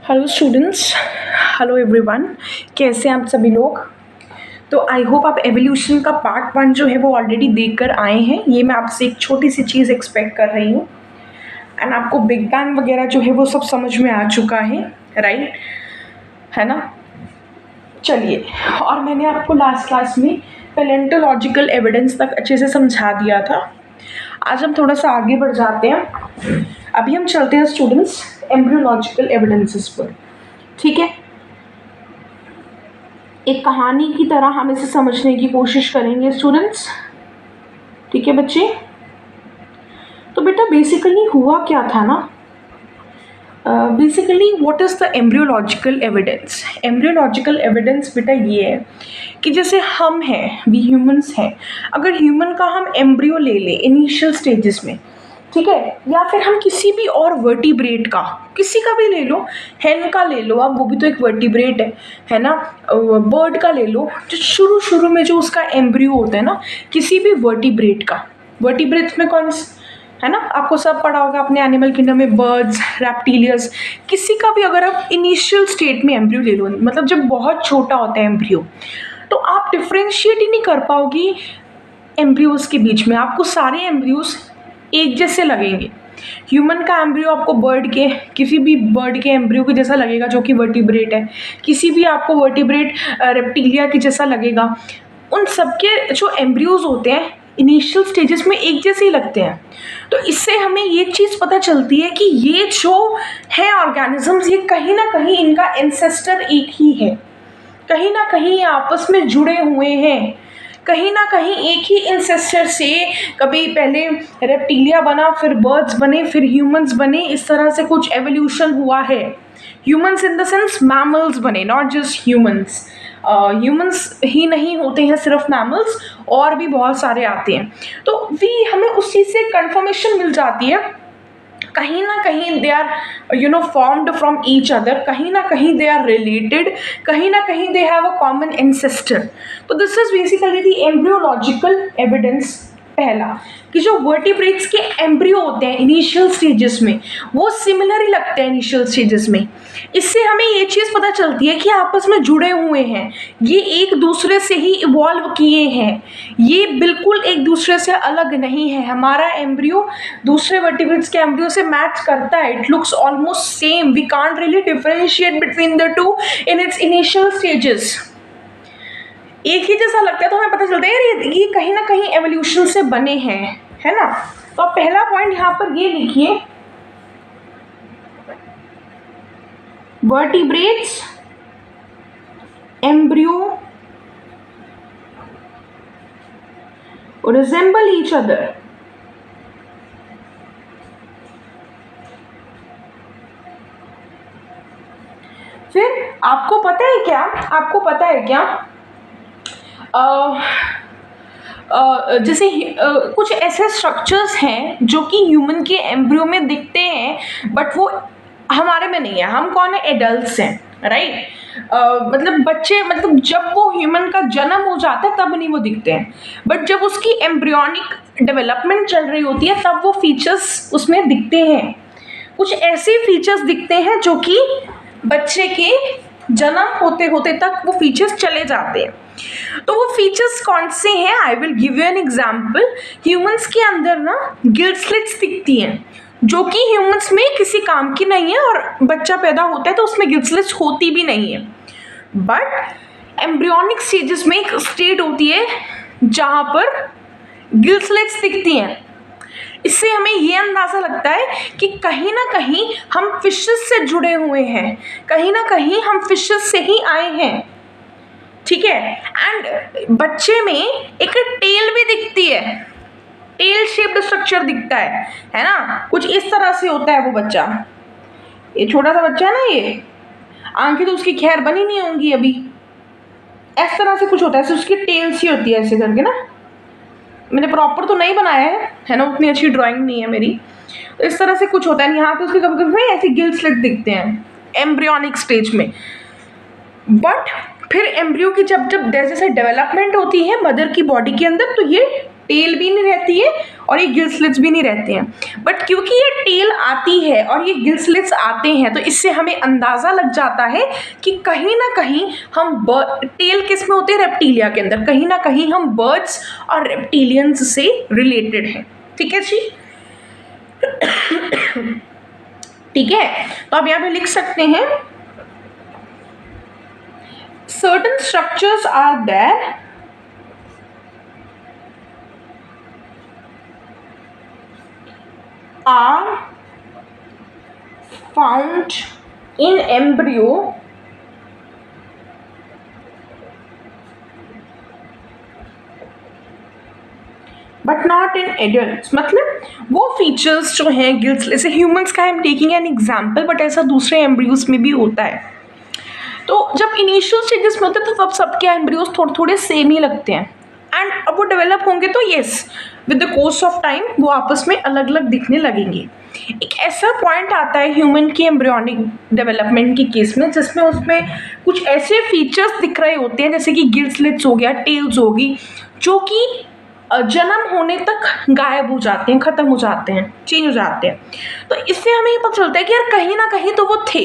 Hello students, hello everyone. कैसे हैं आप सभी लोग। तो आई होप आप एवोल्यूशन का पार्ट 1 जो है वो ऑलरेडी देख कर आए हैं। ये मैं आपसे एक छोटी सी चीज़ एक्सपेक्ट कर रही हूँ एंड आपको बिग बैंग वगैरह जो है वो सब समझ में आ चुका है, राइट, है ना। चलिए, और मैंने आपको लास्ट क्लास में पैलेंटोलॉजिकल एविडेंस तक अच्छे से समझा दिया था। आज हम थोड़ा सा आगे बढ़ जाते हैं। अभी हम चलते हैं स्टूडेंट्स एम्ब्रियोलॉजिकल एविडेंसेस पर, ठीक है। एक कहानी की तरह हम इसे समझने की कोशिश करेंगे स्टूडेंट्स, ठीक है बच्चे। तो बेटा बेसिकली हुआ क्या था ना, basically what is the embryological evidence. Embryological evidence बेटा ये है कि जैसे हम हैं, वी ह्यूमंस हैं, अगर ह्यूमन का हम एम्ब्रियो ले लें इनिशियल स्टेजेस में, ठीक है, या फिर हम किसी भी और वर्टिब्रेट का, किसी का भी ले लो, हैन का ले लो आप, वो भी तो एक वर्टिब्रेट है ना, बर्ड का ले लो, जो शुरू शुरू में जो उसका एम्ब्रियो होता है ना, किसी भी वर्टिब्रेट का, वर्टिब्रेट्स में कौन है ना, आपको सब पढ़ा होगा अपने एनिमल किंगडम में, बर्ड्स, रेप्टिलियस, किसी का भी अगर आप इनिशियल स्टेट में एम्ब्रियो ले लो, मतलब जब बहुत छोटा होता है एम्ब्रियो, तो आप डिफ्रेंशिएट ही नहीं कर पाओगी एम्ब्रियोज के बीच में, आपको सारे एम्ब्रियोज एक जैसे लगेंगे। ह्यूमन का एम्ब्रियो आपको बर्ड के, किसी भी बर्ड के एम्ब्रियो के जैसा लगेगा जो कि वर्टिब्रेट है, किसी भी आपको वर्टिब्रेट रेप्टिलिया के जैसा लगेगा। उन सबके जो एम्ब्रियोज होते हैं इनिशियल स्टेजेस में एक जैसे ही लगते हैं। तो इससे हमें ये चीज़ पता चलती है कि ये जो है ऑर्गेनिजम्स, ये कहीं ना कहीं इनका एंसेस्टर एक ही है, कहीं ना कहीं ये आपस में जुड़े हुए हैं, कहीं ना कहीं एक ही इंसेस्टर से कभी पहले रेप्टिलिया बना, फिर बर्ड्स बने, फिर ह्यूमंस बने, इस तरह से कुछ एवोल्यूशन हुआ है। Humans in the sense mammals बने, नॉट जस्ट ह्यूमंस। ह्यूमंस ही नहीं होते हैं सिर्फ मैमल्स, और भी बहुत सारे आते हैं। तो हमें उस चीज़ से कंफर्मेशन मिल जाती है, कहीं ना कहीं they are formed from each other, कहीं ना कहीं दे आर रिलेटेड, कहीं ना कहीं they have a common ancestor. तो this is basically the embryological evidence. पहला कि जो वर्टिब्रेट्स के एम्ब्रियो होते हैं इनिशियल स्टेजेस में, वो सिमिलर ही लगते हैं इनिशियल स्टेजेस में। इससे हमें ये चीज़ पता चलती है कि आपस में जुड़े हुए हैं, ये एक दूसरे से ही इवॉल्व किए हैं, ये बिल्कुल एक दूसरे से अलग नहीं है। हमारा एम्ब्रियो दूसरे वर्टिब्रेट्स के एम्ब्रियो से मैच करता है, it looks almost same, we can't really differentiate between the two in its initial stages. एक ही जैसा लगता है तो हमें पता चलता है यार ये कहीं ना कहीं एवोल्यूशन से बने हैं, है ना। तो आप पहला पॉइंट यहाँ पर ये लिखिए, vertebrates embryo resemble each other. फिर आपको पता है क्या, आपको पता है क्या, जैसे कुछ ऐसे स्ट्रक्चर्स हैं जो कि ह्यूमन के एम्ब्रियो में दिखते हैं बट वो हमारे में नहीं है। हम कौन है, एडल्ट्स हैं, राइट। मतलब बच्चे, मतलब जब वो ह्यूमन का जन्म हो जाता है तब नहीं वो दिखते हैं, बट जब उसकी एम्ब्रियोनिक डेवलपमेंट चल रही होती है तब वो फीचर्स उसमें दिखते हैं। कुछ ऐसे फीचर्स दिखते हैं जो कि बच्चे के जन्म होते होते तक वो फीचर्स चले जाते हैं। तो वो फीचर्स कौन से हैं, आई will give you an example. Humans के अंदर ना गिल्ड स्लिट्स दिखती हैं जो कि ह्यूमंस में किसी काम की नहीं है, और बच्चा पैदा होता है तो उसमें गिल्ड स्लिट्स होती भी नहीं है। बट एम्ब्रियोनिक स्टेजेस में एक स्टेट होती है जहाँ पर गिल्ड स्लिट्स दिखती हैं। इससे हमें ये अंदाज़ा लगता है कि कहीं ना कहीं हम फिशेस से जुड़े हुए हैं, कहीं ना कहीं हम फिशेस से ही आए हैं, ठीक है। एंड बच्चे में एक टेल भी दिखती है, टेल शेप्ड स्ट्रक्चर दिखता है ना, कुछ इस तरह से होता है वो बच्चा। ये छोटा सा बच्चा है ना, ये आंखें तो उसकी खैर बनी नहीं होंगी अभी, इस तरह से कुछ होता है, उसकी टेल सी होती है ऐसे करके ना। मैंने प्रॉपर तो नहीं बनाया है ना, उतनी अच्छी ड्राइंग नहीं है मेरी। तो इस तरह से कुछ होता है, यहाँ पे उसके कभी कभी ऐसे गिल्ड स्लिट दिखते हैं एम्ब्रियोनिक स्टेज में। बट फिर एम्ब्रियो की जब जब जैसे डेवलपमेंट होती है मदर की बॉडी के अंदर, तो ये टेल भी नहीं रहती है और ये गिल स्लिट्स भी नहीं रहते हैं। बट क्योंकि ये टेल आती है और ये गिल स्लिट्स आते हैं तो इससे हमें अंदाज़ा लग जाता है कि कहीं ना कहीं हम टेल किस में होते हैं, रेप्टीलिया के अंदर, कहीं ना कहीं हम बर्ड्स और रेप्टिलियंस से रिलेटेड हैं। ठीक है जी, ठीक है। तो आप यहाँ पे लिख सकते हैं certain structures are there are found in embryo but not in adult. मतलब वो फीचर्स जो हैं गिल्स, जैसे ह्यूमंस का हम टेकिंग एन एग्जाम्पल, बट ऐसा दूसरे एम्ब्रियोज में भी होता है। तो जब इनिशियल स्टेजेस में होते हैं तो तब सबके एम्ब्रियोज थोड़े थोड़े सेम ही लगते हैं, एंड अब वो डेवलप होंगे तो yes with the course of time वो आपस में अलग अलग दिखने लगेंगे। एक ऐसा पॉइंट आता है ह्यूमन की एम्ब्रियोनिक डेवलपमेंट के केस में जिसमें उसमें कुछ ऐसे फीचर्स दिख रहे होते हैं जैसे कि गिल स्लिट्स हो गया, टेल्स होगी, जो कि जन्म होने तक गायब हो जाते हैं, ख़त्म हो जाते हैं, चेंज हो जाते हैं। तो इससे हमें ये पता चलता है कि यार कहीं ना कहीं तो वो थे।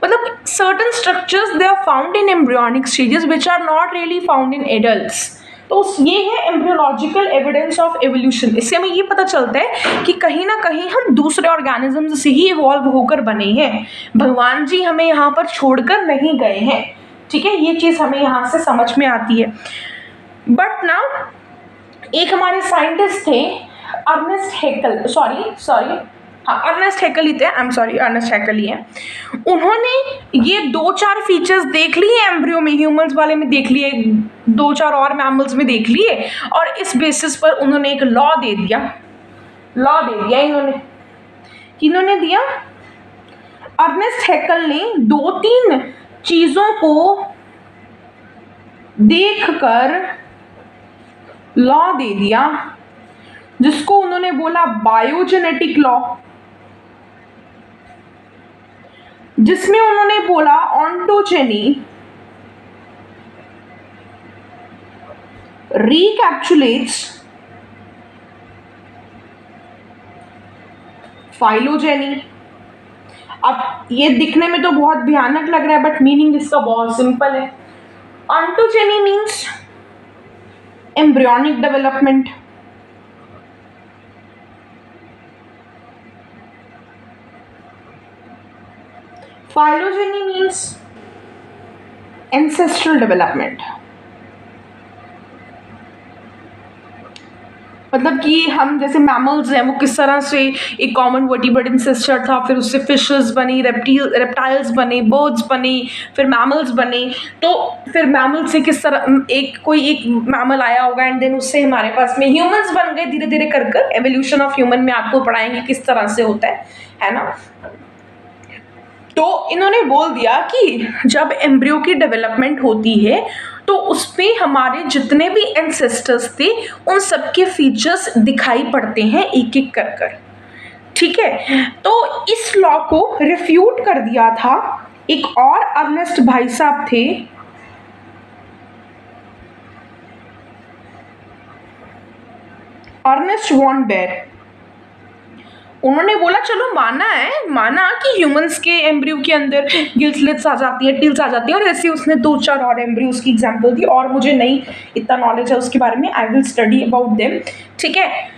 मतलब certain structures they are found in embryonic stages which are not really found in adults. तो ये है एम्ब्रियोलॉजिकल एविडेंस ऑफ एवोल्यूशन। इससे हमें ये पता चलता है कि कहीं ना कहीं हम दूसरे ऑर्गेनिज्म से ही इवॉल्व होकर बने हैं, भगवान जी हमें यहाँ पर छोड़कर नहीं गए हैं। ठीक है, ये चीज़ हमें यहाँ से समझ में आती है। बट ना एक हमारे साइंटिस्ट थे अर्नेस्ट हैकेल, अर्नेस्ट हैकेल ही थे, I am sorry, Ernst Haeckel ही हैं। उन्होंने ये 2-4 फीचर्स देख लिए एम्ब्रियो में, ह्यूमंस वाले में देख लिए, 2-4 और मैमल्स में देख लिए, और इस बेसिस पर उन्होंने एक लॉ दे दिया इन्होंने दिया अर्नेस्ट हैकेल ने 2-3 चीज़ों को देखकर लॉ दे दिया जिसको उन्होंने बोला बायोजेनेटिक लॉ, जिसमें उन्होंने बोला ऑन्टोजेनी, रिकैप्सुलेट्स फाइलोजेनी। अब ये दिखने में तो बहुत भयानक लग रहा है बट मीनिंग इसका बहुत सिंपल है। Ontogeny means embryonic development, phylogeny means ancestral development। मतलब कि हम जैसे मैमल्स हैं वो किस तरह से एक कॉमन वर्टिब्रेट इंसेस्टर था, फिर उससे फिशेस बनी, रेप्टाइल्स बने, बर्ड्स बने, फिर मैमल्स बने। तो फिर मैमल से किस तरह एक मैमल आया होगा एंड देन उससे हमारे पास में ह्यूमंस बन गए धीरे धीरे कर कर। एवोल्यूशन ऑफ ह्यूमन में आपको पढ़ाएंगे किस तरह से होता है ना। तो इन्होंने बोल दिया कि जब एम्ब्रियो की डेवलपमेंट होती है तो उसमें हमारे जितने भी एंसेस्टर्स थे उन सबके फीचर्स दिखाई पड़ते हैं एक एक कर कर। ठीक है, तो इस लॉ को रिफ्यूट कर दिया था एक और अर्नेस्ट भाई साहब थे, अर्नेस्ट वॉन बेर। उन्होंने बोला चलो माना कि ह्यूमंस के एम्ब्रियो के अंदर गिल स्लिट्स आ जाती है, टिल्स आ जाती है, और ऐसे उसने 2-4 और एम्ब्रियोज की एग्जांपल दी, और मुझे नहीं इतना नॉलेज है उसके बारे में, I will study about them. ठीक है,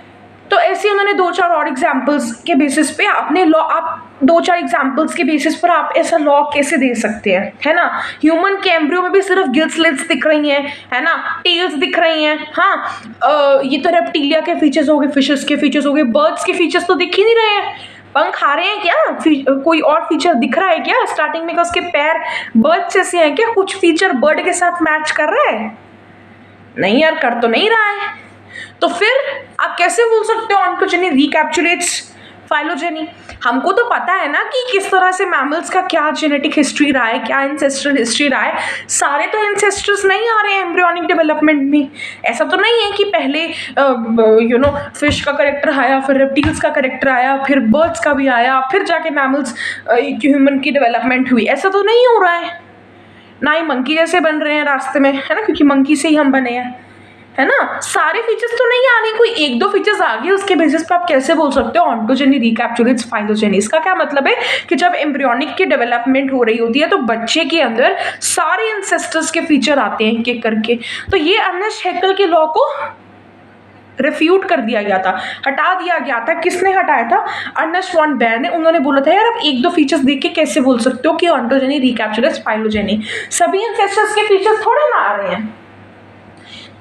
तो ऐसे उन्होंने 2-4 और एग्जांपल्स के बेसिस पे आपने लॉ, आप 2-4 एग्जांपल्स के बेसिस पर आप ऐसा लॉ कैसे दे सकते हैं, है ना। ह्यूमन के एम्ब्रियो में भी सिर्फ गिल स्लिट्स दिख रही हैं, है ना, टेल्स दिख रही हैं। हाँ, ये तो रेप्टिलिया के फीचर्स हो गए, फिशेस के फीचर्स हो गए, बर्ड्स के फीचर्स तो दिख ही नहीं रहे हैं। पंख आ रहे हैं क्या, कोई और फीचर दिख रहा है क्या स्टार्टिंग में, का उसके पैर बर्ड जैसे हैं क्या, कुछ फीचर बर्ड के साथ मैच कर रहा है? नहीं यार, कर तो नहीं रहा है। तो फिर आप कैसे बोल सकते हो ऑन्टोजेनी रिकैप्सुलेट्स फाइलोजेनी? हमको तो पता है ना कि किस तरह से मैमल्स का क्या जेनेटिक हिस्ट्री रहा है, क्या एंसेस्ट्रल हिस्ट्री रहा है। सारे तो एंसेस्टर्स नहीं आ रहे हैं एम्ब्रियोनिक डेवलपमेंट में। ऐसा तो नहीं है कि पहले फिश का करेक्टर आया, फिर रेप्टिल्स का करेक्टर आया, फिर बर्ड्स का भी आया, फिर जाके मैमल्स ह्यूमन की डेवलपमेंट हुई। ऐसा तो नहीं हो रहा है। ना ही मंकी जैसे बन रहे हैं रास्ते में, है ना, क्योंकि मंकी से ही हम बने हैं। है ना, सारे फीचर्स तो नहीं आ रहे, कोई एक दो फीचर्स आ गए, उसके बेसिस पे आप कैसे बोल सकते हो ऑन्टोजेनी रिकैप्सुलेट्स फाइलोजेनी। इसका क्या मतलब है कि जब एम्ब्रियोनिक की डेवलपमेंट हो रही होती है तो बच्चे के अंदर सारे एंसेस्टर्स के फीचर आते हैं एक एक करके। तो ये अर्नेस्ट हैकेल के लॉ को रिफ्यूट कर दिया गया था, हटा दिया गया था। किसने हटाया था? अर्नेस्ट वॉन बेयर ने। उन्होंने बोला था यार आप एक दो फीचर्स देख के कैसे बोल सकते हो कि ऑन्टोजेनी रिकैप्सुलेट्स फाइलोजेनी, सभी एंसेस्टर्स के फीचर्स थोड़े ना आ रहे हैं।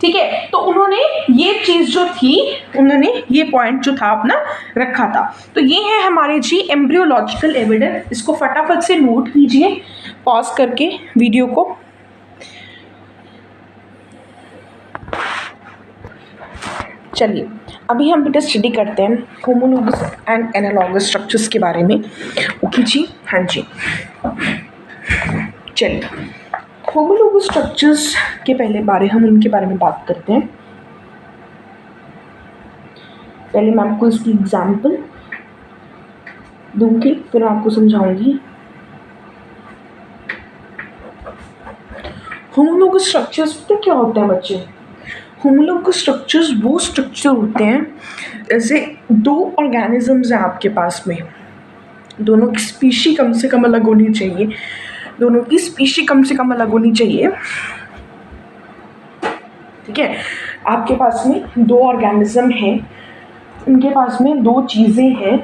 ठीक है, तो उन्होंने ये चीज जो थी, उन्होंने ये पॉइंट जो था अपना रखा था। तो ये है हमारे जी एम्ब्रियोलॉजिकल एविडेंस। इसको फटाफट से नोट कीजिए पॉज करके वीडियो को। चलिए अभी हम बेटा स्टडी करते हैं होमोलोगस एंड एनालॉगस स्ट्रक्चर्स के बारे में। ओके जी, हाँ जी, चलिए होमोलोगस स्ट्रक्चर्स के पहले हम उनके बारे में बात करते हैं। पहले मैं आपको इसकी एग्जाम्पल दूंगी, फिर मैं आपको समझाऊंगी। होमोलोगस स्ट्रक्चर्स तो क्या होते हैं बच्चे? होमोलोगस स्ट्रक्चर्स वो स्ट्रक्चर होते हैं जैसे दो ऑर्गेनिजम्स हैं आपके पास में, दोनों की स्पीशी कम से कम अलग होनी चाहिए, दोनों की स्पीशी कम से कम अलग होनी चाहिए। ठीक है, आपके पास में दो ऑर्गेनिज्म हैं, उनके पास में दो चीज़ें हैं।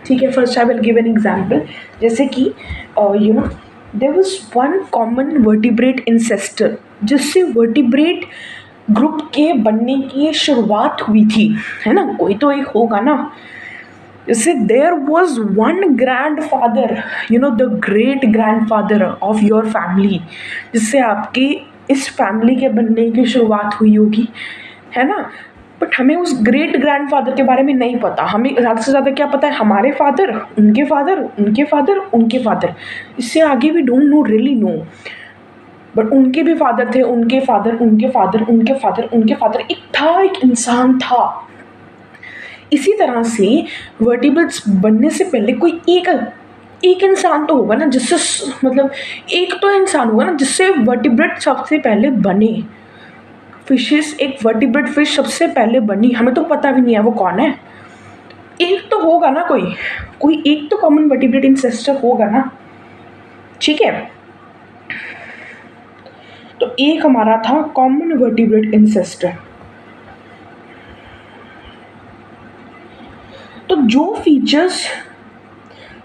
ठीक है, first I will give an example, जैसे कि you know there was one common vertebrate ancestor, जिससे वर्टिब्रेट ग्रुप के बनने की शुरुआत हुई थी, है ना, कोई तो एक होगा ना। जैसे there was one grandfather, you know the great grandfather of your family, जिससे आपके इस फैमिली के बनने की शुरुआत हुई होगी, है ना। बट हमें उस ग्रेट ग्रैंड फादर के बारे में नहीं पता। हमें ज़्यादा से ज़्यादा क्या पता है? हमारे फादर, उनके फादर, उनके फादर, उनके फादर, इससे आगे we don't know, really know. But उनके भी फादर थे, उनके फादर, उनके फादर, उनके फादर, उनके फादर, एक इंसान था। इसी तरह से वर्टिब्रेट्स बनने से पहले कोई एक इंसान तो होगा ना, जिससे मतलब एक तो इंसान होगा ना जिससे वर्टिब्रेट सबसे पहले बने। फिशेस, एक वर्टिब्रेट फिश सबसे पहले बनी, हमें तो पता भी नहीं है वो कौन है। एक तो होगा ना, कोई एक तो कॉमन वर्टिब्रेट इंसेस्टर होगा ना। ठीक है, तो एक हमारा था कॉमन वर्टिब्रेट इंसेस्टर। तो जो फीचर्स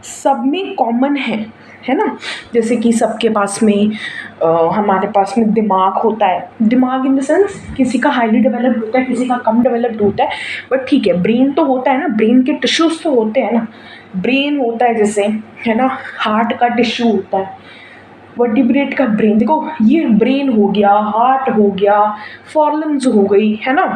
सब में कॉमन है ना, जैसे कि सबके पास में हमारे पास में दिमाग होता है, दिमाग इन द सेंस किसी का हाईली डेवलप्ड होता है, किसी का कम डेवलप्ड होता है, बट ठीक है, ब्रेन तो होता है ना, ब्रेन के टिश्यूज तो होते हैं ना, ब्रेन होता है जैसे, है ना, हार्ट का टिश्यू होता है, वर्टिब्रेट का ब्रेन, देखो ये ब्रेन हो गया, हार्ट हो गया, फॉर्लिम्स हो गई, है ना।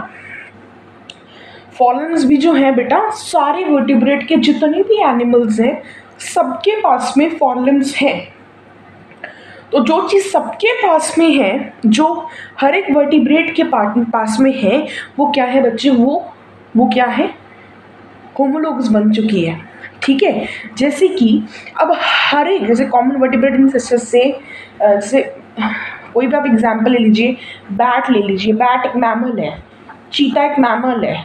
फॉर्लिम्स भी जो है बेटा, सारे वर्टिब्रेट के जितने भी एनिमल्स हैं सबके पास में फॉर्लिम्स है। तो जो चीज़ सबके पास में है, जो हर एक वर्टिब्रेट के पास में है, वो क्या है बच्चे? वो क्या है? होमोलोगस बन चुकी है। ठीक है, जैसे कि अब हर एक, जैसे कॉमन वर्टिब्रेट इंसेस्टर से जैसे कोई भी आप एग्जाम्पल ले लीजिए, बैट ले लीजिए, बैट एक मैमल है, चीता एक मैमल है,